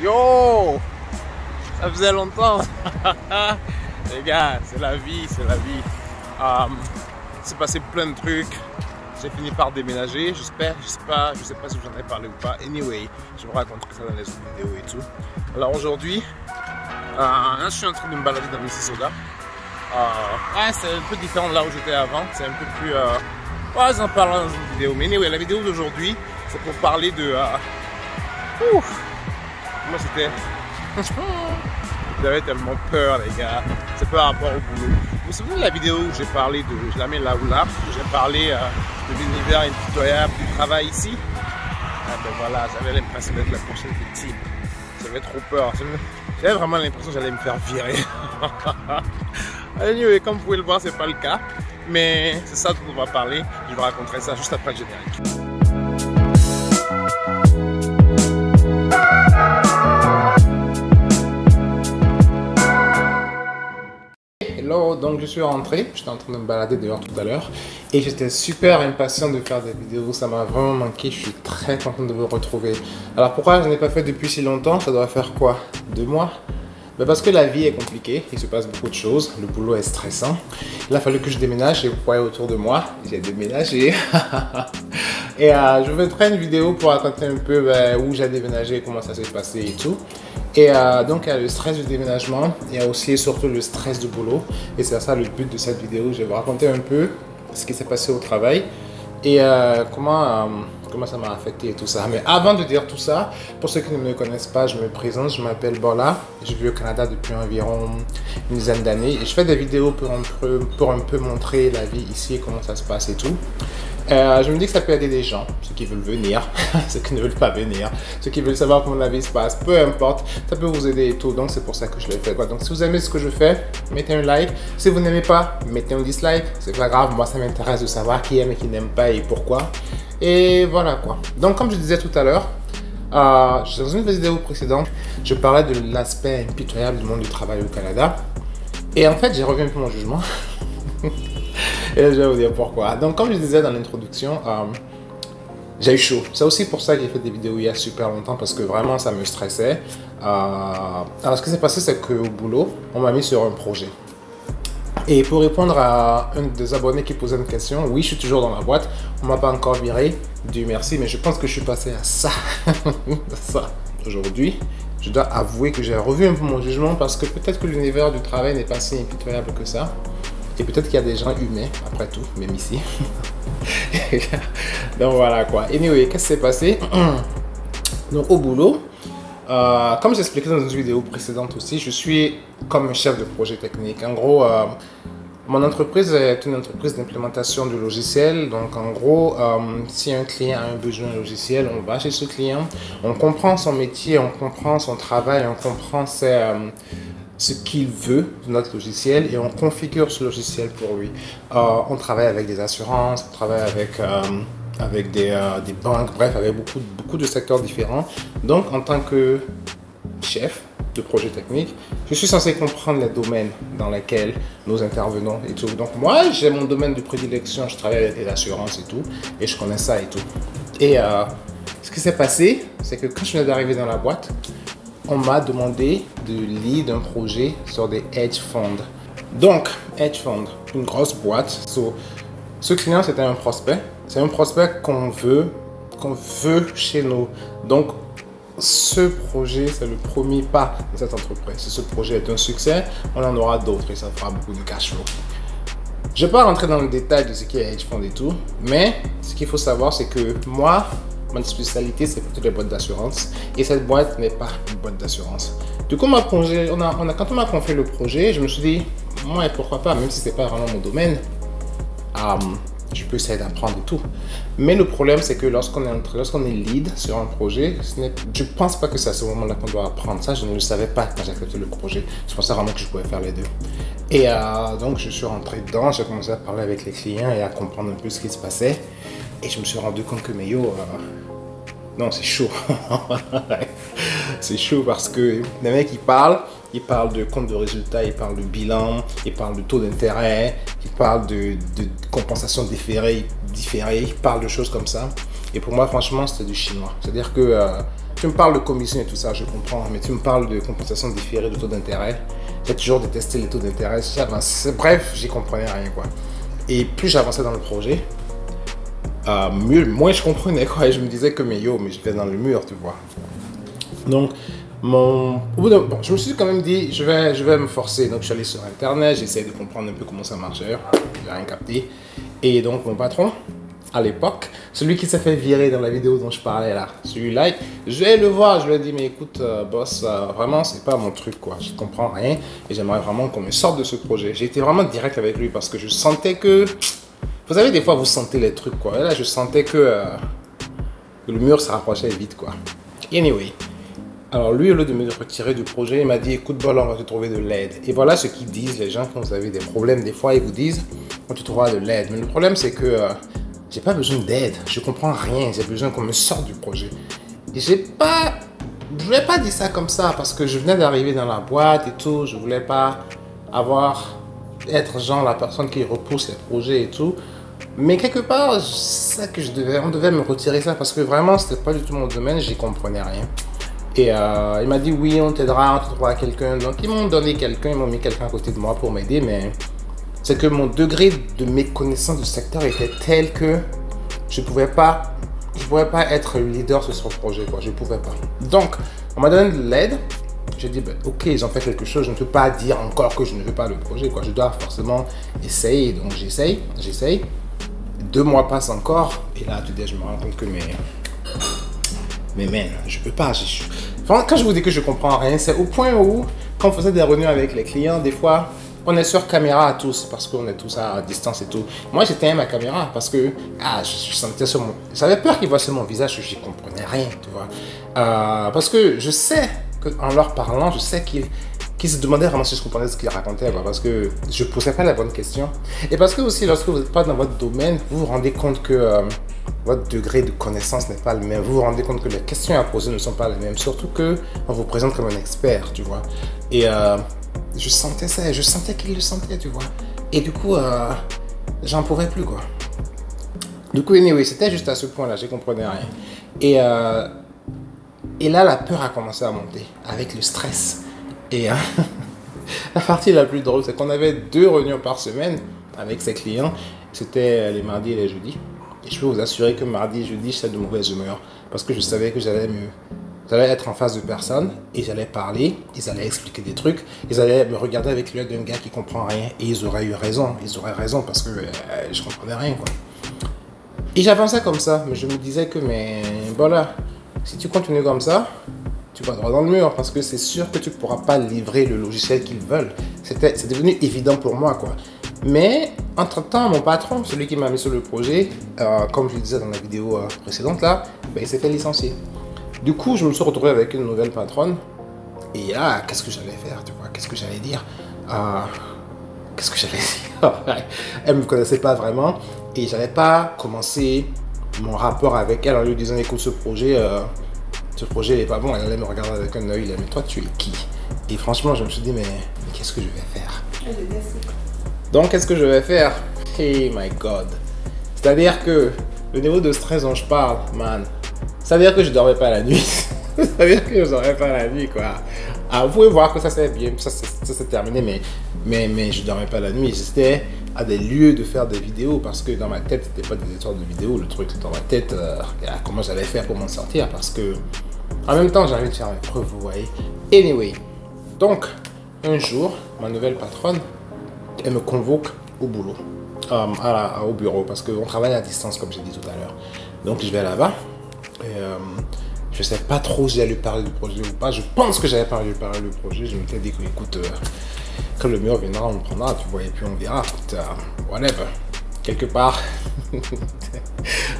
Yo! Ça faisait longtemps! Les gars, c'est la vie, c'est la vie. C'est passé plein de trucs. J'ai fini par déménager, j'espère, je sais pas si j'en ai parlé ou pas. Anyway, je vous raconterai ça dans les autres vidéos et tout. Alors aujourd'hui, je suis en train de me balader dans Mississauga. C'est un peu différent de là où j'étais avant. C'est un peu plus... j'en parle dans une vidéo. Mais anyway, la vidéo d'aujourd'hui, c'est pour parler de... Moi c'était... J'avais tellement peur les gars. C'est par rapport au boulot. Vous vous souvenez de la vidéo où j'ai parlé de... Je la mets là ou là. J'ai parlé de l'univers impitoyable du travail ici. Ben voilà, j'avais l'impression d'être la prochaine victime. J'avais trop peur. J'avais vraiment l'impression que j'allais me faire virer. Anyway, comme vous pouvez le voir, c'est pas le cas. Mais c'est ça dont on va parler. Je vous raconterai ça juste après le générique. Hello, donc je suis rentré, j'étais en train de me balader dehors tout à l'heure et j'étais super impatient de faire des vidéos, ça m'a vraiment manqué, je suis très content de vous retrouver. Alors pourquoi je n'ai pas fait depuis si longtemps? Ça doit faire quoi? 2 mois? Ben parce que la vie est compliquée, il se passe beaucoup de choses, le boulot est stressant. Il a fallu que je déménage et vous voyez autour de moi, j'ai déménagé. Et je vais faire une vidéo pour raconter un peu où j'ai déménagé, comment ça s'est passé et tout. Et donc il y a le stress du déménagement, il y a aussi et surtout le stress du boulot. Et c'est ça le but de cette vidéo, je vais vous raconter un peu ce qui s'est passé au travail et comment ça m'a affecté et tout ça. Mais avant de dire tout ça, pour ceux qui ne me connaissent pas, je me présente, je m'appelle Bola. Je vis au Canada depuis environ une dizaine d'années et je fais des vidéos pour un peu montrer la vie ici et comment ça se passe et tout. Je me dis que ça peut aider des gens, ceux qui veulent venir, ceux qui ne veulent pas venir, ceux qui veulent savoir comment la vie se passe, peu importe, ça peut vous aider et tout, donc c'est pour ça que je l'ai fait. Donc si vous aimez ce que je fais, mettez un like. Si vous n'aimez pas, mettez un dislike, c'est pas grave, moi ça m'intéresse de savoir qui aime et qui n'aime pas et pourquoi. Et voilà quoi. Donc comme je disais tout à l'heure, dans une vidéo précédente, je parlais de l'aspect impitoyable du monde du travail au Canada. Et en fait, j'ai revu un peu mon jugement. Et je vais vous dire pourquoi. Donc comme je disais dans l'introduction, j'ai eu chaud. C'est aussi pour ça que j'ai fait des vidéos il y a super longtemps parce que vraiment ça me stressait. Alors ce qui s'est passé, c'est qu'au boulot, on m'a mis sur un projet. Et pour répondre à un des abonnés qui posait une question, oui, je suis toujours dans la boîte. On ne m'a pas encore viré, Dieu merci, mais je pense que je suis passé à ça. Aujourd'hui, je dois avouer que j'ai revu un peu mon jugement parce que peut-être que l'univers du travail n'est pas si impitoyable que ça. Et peut-être qu'il y a des gens humains, après tout, même ici. Donc voilà quoi. Anyway, qu'est-ce qui s'est passé? Donc au boulot, comme j'expliquais dans une vidéo précédente aussi, je suis comme un chef de projet technique. En gros, mon entreprise est une entreprise d'implémentation de logiciels. Donc en gros, si un client a un besoin logiciel, on va chez ce client, on comprend son métier, on comprend son travail, on comprend ce qu'il veut de notre logiciel et on configure ce logiciel pour lui. On travaille avec des assurances, on travaille avec des banques, bref, avec beaucoup de secteurs différents. Donc, en tant que chef de projet technique, je suis censé comprendre les domaines dans lesquels nous intervenons et tout. Donc, moi, j'ai mon domaine de prédilection, je travaille avec les assurances et tout, et je connais ça et tout. Et ce qui s'est passé, c'est que quand je venais d'arriver dans la boîte, on m'a demandé de lead un projet sur des hedge funds. Donc, hedge fund, une grosse boîte. Ce client, c'était un prospect. C'est un prospect qu'on veut chez nous. Donc, ce projet, c'est le premier pas de cette entreprise. Si ce projet est un succès, on en aura d'autres et ça fera beaucoup de cash flow. Je ne vais pas rentrer dans le détail de ce qui est hedge fund et tout, mais ce qu'il faut savoir, c'est que moi, ma spécialité, c'est plutôt les boîtes d'assurance. Et cette boîte n'est pas une boîte d'assurance. Du coup, quand on m'a confié le projet, je me suis dit, moi, pourquoi pas, même si ce n'est pas vraiment mon domaine, je peux essayer d'apprendre et tout. Mais le problème, c'est que lorsqu'on est lead sur un projet, je ne pense pas que c'est à ce moment-là qu'on doit apprendre ça. Je ne le savais pas quand j'ai accepté le projet. Je pensais vraiment que je pouvais faire les deux. Et donc, je suis rentré dedans, j'ai commencé à parler avec les clients et à comprendre un peu ce qui se passait. Et je me suis rendu compte que, mais yo, non, c'est chaud. C'est chaud parce que les mecs, ils parlent de compte de résultat, ils parlent de bilan, ils parlent de taux d'intérêt, ils parlent de compensation différée, ils parlent de choses comme ça. Et pour moi, franchement, c'était du chinois. C'est-à-dire que Tu me parles de commission et tout ça, je comprends, mais tu me parles de compensation différée de taux d'intérêt. J'ai toujours détesté les taux d'intérêt. Bref, j'y comprenais rien, quoi. Et plus j'avançais dans le projet, moins je comprenais, quoi. Et je me disais que, mais je vais dans le mur, tu vois. Donc, je me suis quand même dit, je vais me forcer. Donc, je suis allé sur Internet, j'essaie de comprendre un peu comment ça marchait. J'ai rien capté. Et donc, mon patron, à l'époque, celui qui s'est fait virer dans la vidéo dont je parlais là, celui-là, je vais le voir, je lui ai dit, mais écoute, boss, vraiment, c'est pas mon truc, quoi. Je comprends rien et j'aimerais vraiment qu'on me sorte de ce projet. J'ai été vraiment direct avec lui parce que je sentais que, vous savez, des fois, vous sentez les trucs, quoi. Et là, je sentais que le mur se rapprochait vite, quoi. Anyway. Alors lui, au lieu de me retirer du projet, il m'a dit, écoute, Bol, on va te trouver de l'aide. Et voilà ce qu'ils disent, les gens, quand vous avez des problèmes, des fois, ils vous disent, on te trouvera de l'aide. Mais le problème, c'est que j'ai pas besoin d'aide, je comprends rien, j'ai besoin qu'on me sorte du projet. Et je voulais pas dire ça comme ça, parce que je venais d'arriver dans la boîte et tout, je voulais pas être genre la personne qui repousse les projets et tout. Mais quelque part, c'est ça que on devait me retirer ça, parce que vraiment, c'était pas du tout mon domaine, j'y comprenais rien. Et il m'a dit, oui, on t'aidera, on te trouvera quelqu'un. Donc, ils m'ont donné quelqu'un, ils m'ont mis quelqu'un à côté de moi pour m'aider. Mais c'est que mon degré de méconnaissance du secteur était tel que je ne pouvais pas être leader sur ce projet, quoi. Je ne pouvais pas. Donc, on m'a donné de l'aide. J'ai dit, ben, ok, ils ont fait quelque chose. Je ne peux pas dire encore que je ne veux pas le projet, quoi. Je dois forcément essayer. Donc, j'essaye. 2 mois passent encore. Et là, je me rends compte que mais man, je peux pas. Enfin, quand je vous dis que je comprends rien, c'est au point où, quand on faisait des réunions avec les clients, des fois, on est sur caméra à tous, parce qu'on est tous à distance et tout. Moi, j'éteins ma caméra parce que je sentais sur mon... J'avais peur qu'ils voient sur mon visage, je n'y comprenais rien, tu vois. Parce que je sais qu'en leur parlant, je sais qu'ils se demandaient vraiment si je comprenais ce qu'ils racontaient, quoi, parce que je ne posais pas la bonne question. Et parce que aussi, lorsque vous n'êtes pas dans votre domaine, vous vous rendez compte que votre degré de connaissance n'est pas le même. Vous vous rendez compte que les questions à poser ne sont pas les mêmes, surtout qu'on vous présente comme un expert, tu vois. Et je sentais ça, je sentais qu'ils le sentaient, tu vois. Et du coup, j'en pouvais plus, quoi. Du coup, anyway, c'était juste à ce point-là, je ne comprenais rien. Et là, la peur a commencé à monter, avec le stress. Et la partie la plus drôle, c'est qu'on avait 2 réunions par semaine avec ses clients. C'était les mardis et les jeudis. Et je peux vous assurer que mardi et jeudi, j'étais de mauvaise humeur. Parce que je savais que j'allais être en face de personnes et j'allais parler, ils allaient expliquer des trucs, ils allaient me regarder avec l'œil d'un gars qui comprend rien et ils auraient eu raison. Ils auraient raison parce que je comprenais rien, quoi. Et j'avançais comme ça, mais je me disais que, mais voilà, si tu continues comme ça, tu vas droit dans le mur parce que c'est sûr que tu ne pourras pas livrer le logiciel qu'ils veulent. C'est devenu évident pour moi, quoi. Mais, entre-temps, mon patron, celui qui m'a mis sur le projet, comme je le disais dans la vidéo précédente, là, ben, il s'est fait licencier. Du coup, je me suis retrouvé avec une nouvelle patronne. Et là, qu'est-ce que j'allais faire, tu vois? Qu'est-ce que j'allais dire? Qu'est-ce que j'allais dire? Elle ne me connaissait pas vraiment. Et je n'allais pas commencer mon rapport avec elle en lui disant, écoute, ce projet n'est pas bon. Elle allait me regarder avec un œil, mais toi, tu es qui? Et franchement, je me suis dit, mais qu'est-ce que je vais faire? Donc, qu'est-ce que je vais faire? Hey my God. C'est-à-dire que le niveau de stress dont je parle, man, c'est-à-dire que je dormais pas la nuit. C'est-à-dire que je dormais pas la nuit, quoi. Alors, vous pouvez voir que ça s'est bien, ça s'est terminé, mais je dormais pas la nuit. J'étais à des lieux de faire des vidéos parce que dans ma tête, c'était pas des histoires de vidéos. Le truc, c'était dans ma tête, comment j'allais faire pour m'en sortir parce que, en même temps, j'ai envie de faire mes preuves, vous voyez. Anyway, donc, un jour, ma nouvelle patronne, elle me convoque au boulot, au bureau, parce qu'on travaille à distance, comme j'ai dit tout à l'heure. Donc, je vais là-bas. Et je sais pas trop si j'allais lui parler du projet ou pas. Je pense que j'allais pas lui parler du projet. Je m'étais dit que, écoute, quand le mur viendra, on le prendra, tu vois, et puis on verra. Écoute, whatever. Quelque part,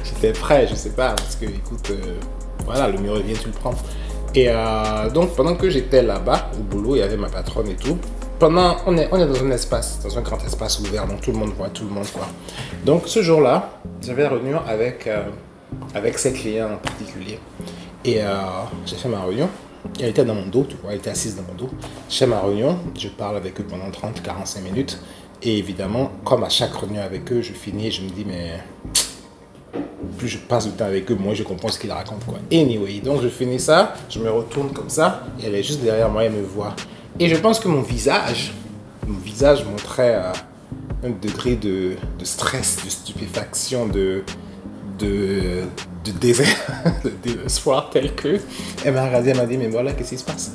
j'étais prêt, je sais pas, parce que, écoute, voilà, le mur vient, tu le prends. Et donc, pendant que j'étais là-bas, au boulot, il y avait ma patronne et tout. On est dans un espace, dans un grand espace ouvert, donc tout le monde voit tout le monde, quoi. Donc, ce jour-là, j'avais réunion avec ses clients en particulier. Et j'ai fait ma réunion. Elle était dans mon dos, tu vois, elle était assise dans mon dos. Je fais ma réunion, je parle avec eux pendant 30-45 minutes. Et évidemment, comme à chaque réunion avec eux, je finis et je me dis, mais plus je passe du temps avec eux, moins je comprends ce qu'ils racontent, quoi. Anyway, donc je finis ça, je me retourne comme ça, et elle est juste derrière moi, elle me voit. Et je pense que mon visage montrait un degré de stress, de stupéfaction, de désert, de désespoir tel que. Elle m'a regardé, elle m'a dit, mais voilà, qu'est-ce qui se passe?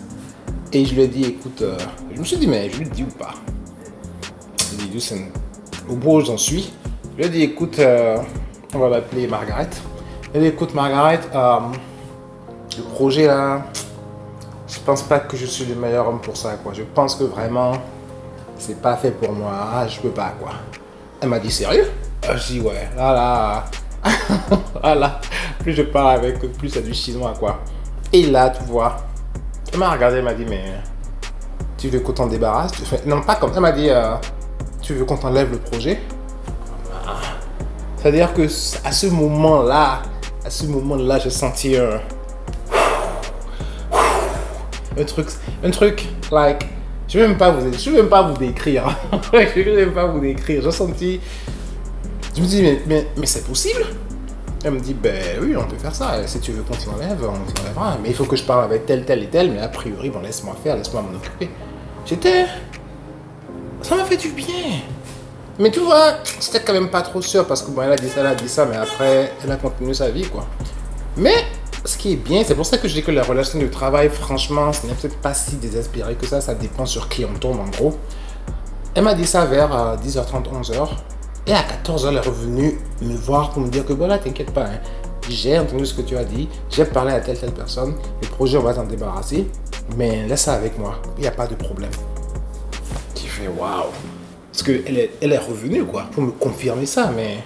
Et je lui ai dit, écoute, je me suis dit, mais je lui dis ou pas? Je lui ai dit, au bout où j'en suis. Je lui ai dit, écoute, on va l'appeler Margaret. Je lui ai dit, écoute, Margaret, le projet là, je pense pas que je suis le meilleur homme pour ça, quoi. Je pense que vraiment, c'est pas fait pour moi. Ah, je peux pas, quoi. Elle m'a dit, sérieux? Je dis, ouais, là. Voilà, plus je parle avec eux, plus il y a du chinois, quoi. Et là, tu vois, elle m'a regardé, elle m'a dit, mais tu veux qu'on t'en débarrasse? Non, pas comme ça, elle m'a dit, tu veux qu'on t'enlève le projet? C'est-à-dire que à ce moment-là, j'ai senti un truc, like, je ne vais même pas vous décrire. Je vais même pas vous décrire. J'ai senti, je me dis, mais c'est possible? Elle me dit, ben oui, on peut faire ça. Si tu veux qu'on t'enlève, on t'enlèvera. Mais il faut que je parle avec tel et tel. Mais a priori, bon, laisse-moi faire, laisse-moi m'en occuper. Ça m'a fait du bien. Mais tu vois, c'était quand même pas trop sûr parce que bon, elle a dit ça, mais après, elle a continué sa vie, quoi. Mais ce qui est bien, c'est pour ça que je dis que la relation de travail, franchement, ce n'est peut-être pas si désespéré que ça dépend sur qui on tombe, en gros. Elle m'a dit ça vers 10h30, 11h. Et à 14h, elle est revenue me voir pour me dire que voilà, t'inquiète pas, hein, j'ai entendu ce que tu as dit, j'ai parlé à telle personne, le projet, on va s'en débarrasser, mais laisse ça avec moi, il n'y a pas de problème. J'ai fait waouh! Parce qu'elle est revenue, quoi, pour me confirmer ça, mais...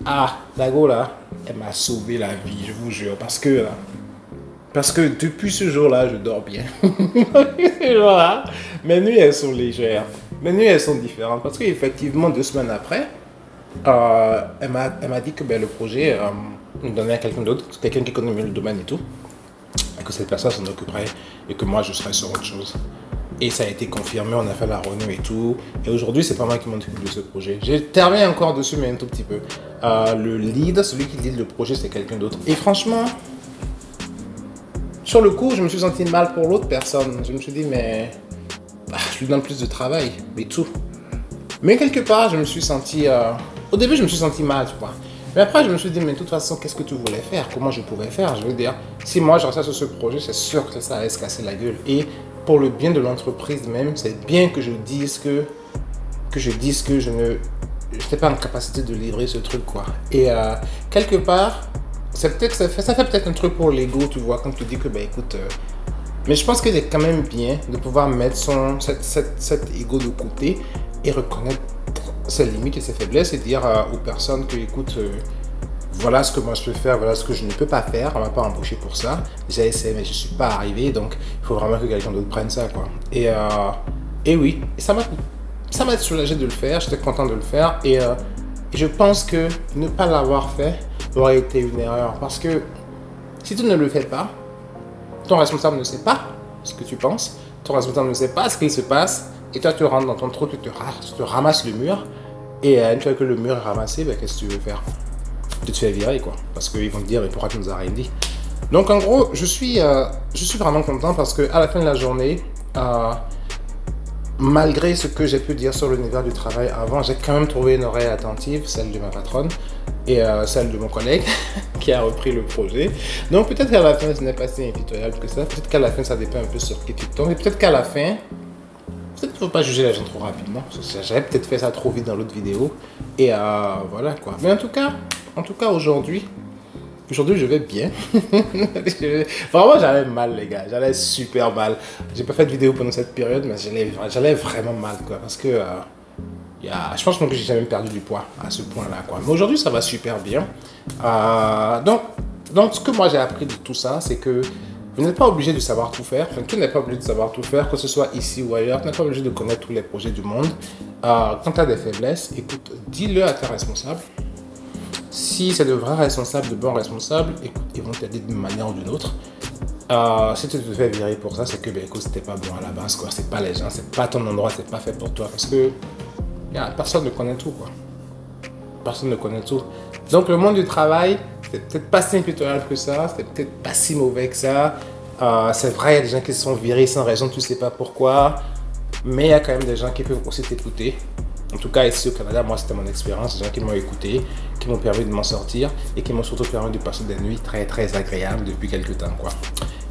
Ah, Dago, là, elle m'a sauvé la vie, je vous jure, parce que depuis ce jour-là, je dors bien. Ce jour-là, mes nuits, elles sont légères. Mes nuits, elles sont différentes, parce qu'effectivement, 2 semaines après, elle m'a dit que ben, le projet nous donnait à quelqu'un d'autre, quelqu'un qui connaît mieux le domaine et tout, et que cette personne s'en occuperait, et que moi, je serais sur autre chose. Et ça a été confirmé, on a fait la réunion et tout. Et aujourd'hui, c'est pas moi qui m'en occupe de ce projet. J'interviens encore dessus, mais un tout petit peu. Le lead, celui qui lead le projet, c'est quelqu'un d'autre. Et franchement, sur le coup, je me suis senti mal pour l'autre personne. Je me suis dit, mais je lui donne plus de travail, mais tout. Mais quelque part, je me suis senti... Au début, je me suis senti mal, tu vois. Mais après, je me suis dit, mais de toute façon, qu'est-ce que tu voulais faire? Comment je pouvais faire? Je veux dire, si moi, je restais sur ce projet, c'est sûr que ça allait se casser la gueule. Et pour le bien de l'entreprise même, c'est bien que je dise que je n'étais pas en capacité de livrer ce truc, quoi. Et quelque part, ça fait peut-être un truc pour l'ego, tu vois, quand tu dis que, ben écoute, mais je pense qu'il est quand même bien de pouvoir mettre cet ego de côté et reconnaître ses limites et ses faiblesses et dire aux personnes que, écoute, voilà ce que moi je peux faire, voilà ce que je ne peux pas faire, on ne m'a pas embauché pour ça. J'ai essayé, mais je ne suis pas arrivé, donc il faut vraiment que quelqu'un d'autre prenne ça, quoi. Et oui, ça m'a soulagé de le faire, j'étais content de le faire, et je pense que ne pas l'avoir fait aurait été une erreur, parce que si tu ne le fais pas, ton responsable ne sait pas ce que tu penses, ton responsable ne sait pas ce qu'il se passe, et toi tu rentres dans ton trou, tu te ramasses le mur, et une fois que le mur est ramassé, ben, qu'est-ce que tu veux faire? Tu te fais virer, quoi, parce qu'ils vont te dire, mais pourquoi tu nous as rien dit? Donc en gros, je suis vraiment content parce qu'à la fin de la journée, malgré ce que j'ai pu dire sur l'univers du travail avant, j'ai quand même trouvé une oreille attentive, celle de ma patronne et celle de mon collègue qui a repris le projet. Donc peut-être qu'à la fin, ce n'est pas si impitoyable que ça. Peut-être qu'à la fin, ça dépend un peu sur qui tu tombes. Et peut-être qu'à la fin, peut-être qu'il ne faut pas juger la gens trop rapidement. J'avais peut-être fait ça trop vite dans l'autre vidéo. Et voilà, quoi. Mais en tout cas aujourd'hui, je vais bien. Vraiment, j'allais mal, les gars. J'allais super mal. J'ai pas fait de vidéo pendant cette période, mais j'allais vraiment mal, quoi. Parce que je pense que j'ai jamais perdu du poids à ce point-là, quoi. Mais aujourd'hui, ça va super bien. Donc, ce que moi j'ai appris de tout ça, c'est que vous n'êtes pas obligé de savoir tout faire. Enfin, tu n'es pas obligé de savoir tout faire, que ce soit ici ou ailleurs. Tu n'es pas obligé de connaître tous les projets du monde. Quand tu as des faiblesses, écoute, dis-le à tes responsables. Si c'est de vrais responsables, de bons responsables, écoute, ils vont t'aider d'une manière ou d'une autre. Si tu te fais virer pour ça, c'est que, ben, écoute, c'était pas bon à la base, quoi. C'est pas les gens, c'est pas ton endroit, c'est pas fait pour toi. Parce que personne ne connaît tout, quoi. Personne ne connaît tout. Donc, le monde du travail, c'était peut-être pas si impitoyable que ça, c'était peut-être pas si mauvais que ça. C'est vrai, il y a des gens qui se sont virés sans raison, tu sais pas pourquoi. Mais il y a quand même des gens qui peuvent aussi t'écouter. En tout cas, ici au Canada, moi, c'était mon expérience. Des gens qui m'ont écouté, qui m'ont permis de m'en sortir et qui m'ont surtout permis de passer des nuits très, très agréables depuis quelques temps, quoi.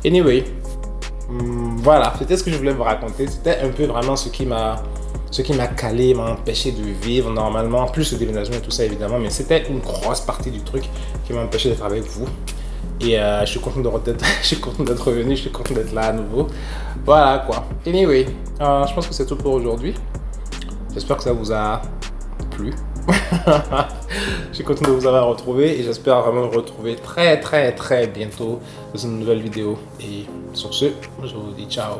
Anyway, voilà, c'était ce que je voulais vous raconter. C'était un peu vraiment ce qui m'a calé, m'a empêché de vivre normalement. Plus le déménagement et tout ça, évidemment. Mais c'était une grosse partie du truc qui m'a empêché d'être avec vous. Et je suis content d'être revenu, je suis content d'être là à nouveau. Voilà quoi. Anyway, je pense que c'est tout pour aujourd'hui. J'espère que ça vous a plu. Je suis content de vous avoir retrouvé et j'espère vraiment vous retrouver très très très bientôt dans une nouvelle vidéo. Et sur ce, je vous dis ciao.